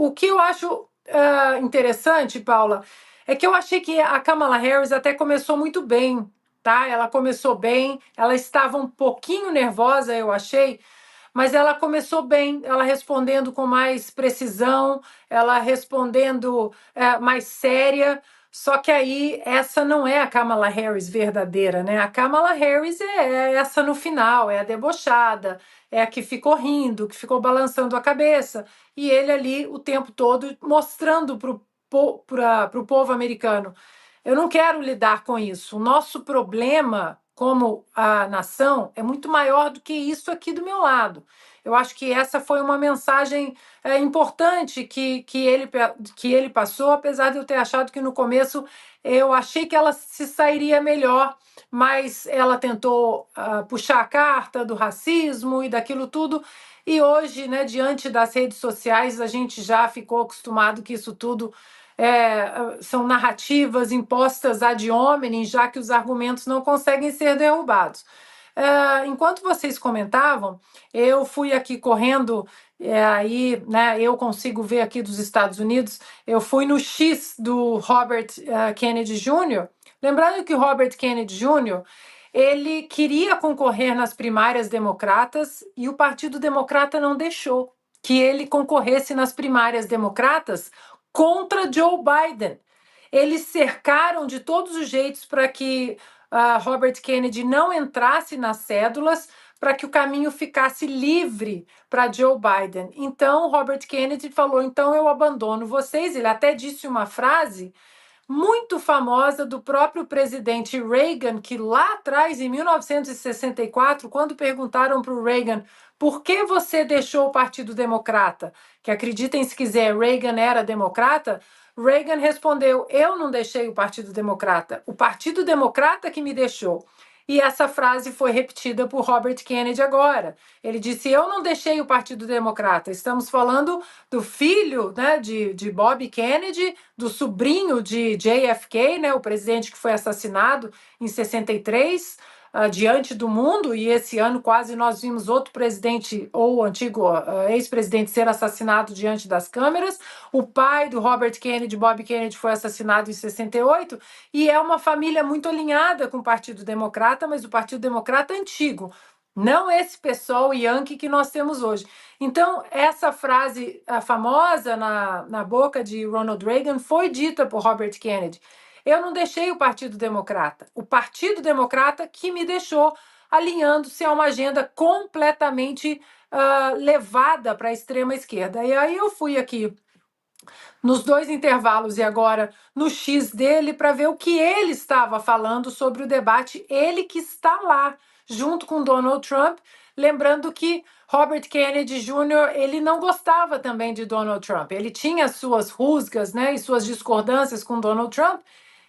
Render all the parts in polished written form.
o que eu acho interessante, Paula, é que eu achei que a Kamala Harris até começou muito bem, tá? Ela começou bem, ela estava um pouquinho nervosa, eu achei, mas ela começou bem, ela respondendo com mais precisão, ela respondendo mais séria. Só que aí essa não é a Kamala Harris verdadeira, né? A Kamala Harris é essa no final, é a debochada, é a que ficou rindo, que ficou balançando a cabeça, e ele ali o tempo todo mostrando para o povo americano: eu não quero lidar com isso. O nosso problema como a nação é muito maior do que isso aqui do meu lado. Eu acho que essa foi uma mensagem importante que ele passou, apesar de eu ter achado que no começo eu achei que ela se sairia melhor, mas ela tentou puxar a carta do racismo e daquilo tudo. E hoje, né, diante das redes sociais, a gente já ficou acostumado que isso tudo são narrativas impostas ad hominem, já que os argumentos não conseguem ser derrubados. Enquanto vocês comentavam, eu fui aqui correndo, aí, né, eu consigo ver aqui dos Estados Unidos, eu fui no X do Robert Kennedy Jr., lembrando que o Robert Kennedy Jr., ele queria concorrer nas primárias democratas e o Partido Democrata não deixou que ele concorresse nas primárias democratas contra Joe Biden. Eles cercaram de todos os jeitos para que Robert Kennedy não entrasse nas cédulas, para que o caminho ficasse livre para Joe Biden. Então, Robert Kennedy falou: então eu abandono vocês. Ele até disse uma frase muito famosa do próprio presidente Reagan, que lá atrás, em 1964, quando perguntaram para o Reagan por que você deixou o Partido Democrata, que acreditem se quiser, Reagan era democrata, Reagan respondeu: eu não deixei o Partido Democrata, o Partido Democrata que me deixou. E essa frase foi repetida por Robert Kennedy agora. Ele disse: eu não deixei o Partido Democrata. Estamos falando do filho, né, de Bob Kennedy, do sobrinho de JFK, né, o presidente que foi assassinado em 63, diante do mundo, e esse ano quase nós vimos outro presidente, ou antigo ex-presidente, ser assassinado diante das câmeras. O pai do Robert Kennedy, Bob Kennedy, foi assassinado em 68, e é uma família muito alinhada com o Partido Democrata, mas o Partido Democrata antigo, não esse pessoal yankee que nós temos hoje. Então, essa frase famosa na boca de Ronald Reagan foi dita por Robert Kennedy. Eu não deixei o Partido Democrata. O Partido Democrata que me deixou, alinhando-se a uma agenda completamente levada para a extrema esquerda. E aí eu fui aqui nos dois intervalos e agora no X dele para ver o que ele estava falando sobre o debate, ele que está lá junto com Donald Trump, lembrando que Robert Kennedy Jr., ele não gostava também de Donald Trump, ele tinha suas rusgas, né, e suas discordâncias com Donald Trump,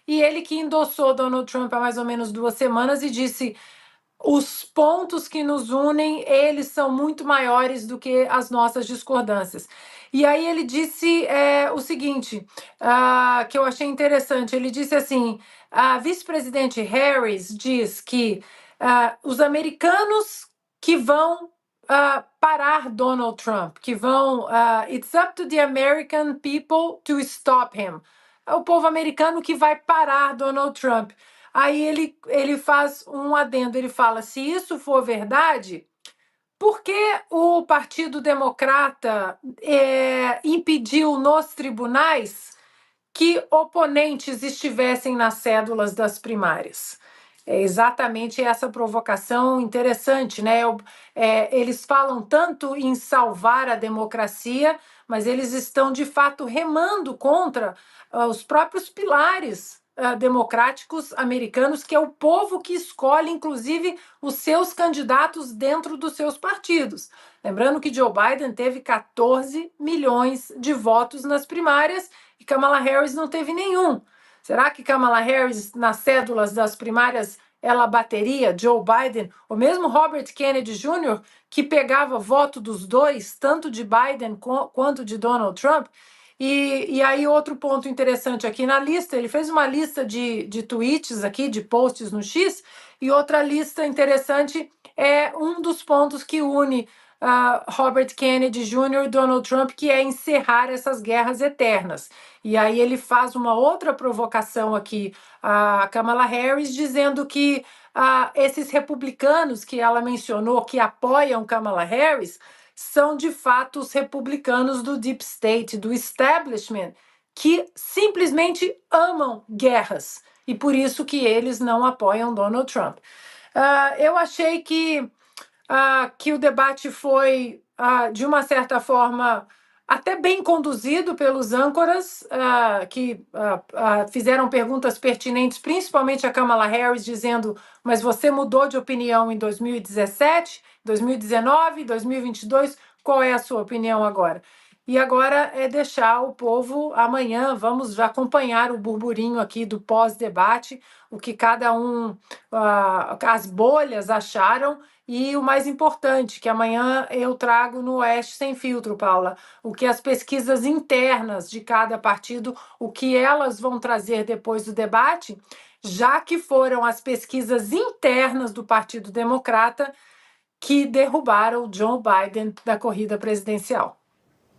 e ele que endossou Donald Trump há mais ou menos 2 semanas e disse: os pontos que nos unem, eles são muito maiores do que as nossas discordâncias. E aí ele disse o seguinte, que eu achei interessante, ele disse assim: a vice-presidente Harris diz que os americanos que vão parar Donald Trump, que vão it's up to the American people to stop him. É o povo americano que vai parar Donald Trump. Aí ele faz um adendo, ele fala: se isso for verdade, por que o Partido Democrata impediu nos tribunais que oponentes estivessem nas cédulas das primárias? É exatamente essa provocação interessante, né? Eles falam tanto em salvar a democracia, mas eles estão de fato remando contra os próprios pilares democráticos americanos, que é o povo que escolhe, inclusive, os seus candidatos dentro dos seus partidos. Lembrando que Joe Biden teve 14 milhões de votos nas primárias e Kamala Harris não teve nenhum. Será que Kamala Harris, nas cédulas das primárias, ela bateria Joe Biden? O mesmo Robert Kennedy Jr., que pegava voto dos dois, tanto de Biden quanto de Donald Trump. E aí, outro ponto interessante aqui na lista, ele fez uma lista de tweets aqui, de posts no X, e outra lista interessante é um dos pontos que une Robert Kennedy Jr. e Donald Trump, que é encerrar essas guerras eternas. E aí ele faz uma outra provocação aqui a Kamala Harris, dizendo que esses republicanos que ela mencionou que apoiam Kamala Harris são de fato os republicanos do deep state, do establishment, que simplesmente amam guerras e por isso que eles não apoiam Donald Trump. Eu achei que o debate foi, de uma certa forma, até bem conduzido pelos âncoras, que fizeram perguntas pertinentes, principalmente a Kamala Harris, dizendo: mas você mudou de opinião em 2017, 2019, 2022, qual é a sua opinião agora? E agora é deixar o povo amanhã, vamos já acompanhar o burburinho aqui do pós-debate, o que cada um, as bolhas acharam, e o mais importante, que amanhã eu trago no Oeste Sem Filtro, Paula, o que as pesquisas internas de cada partido, o que elas vão trazer depois do debate, já que foram as pesquisas internas do Partido Democrata que derrubaram o Joe Biden da corrida presidencial.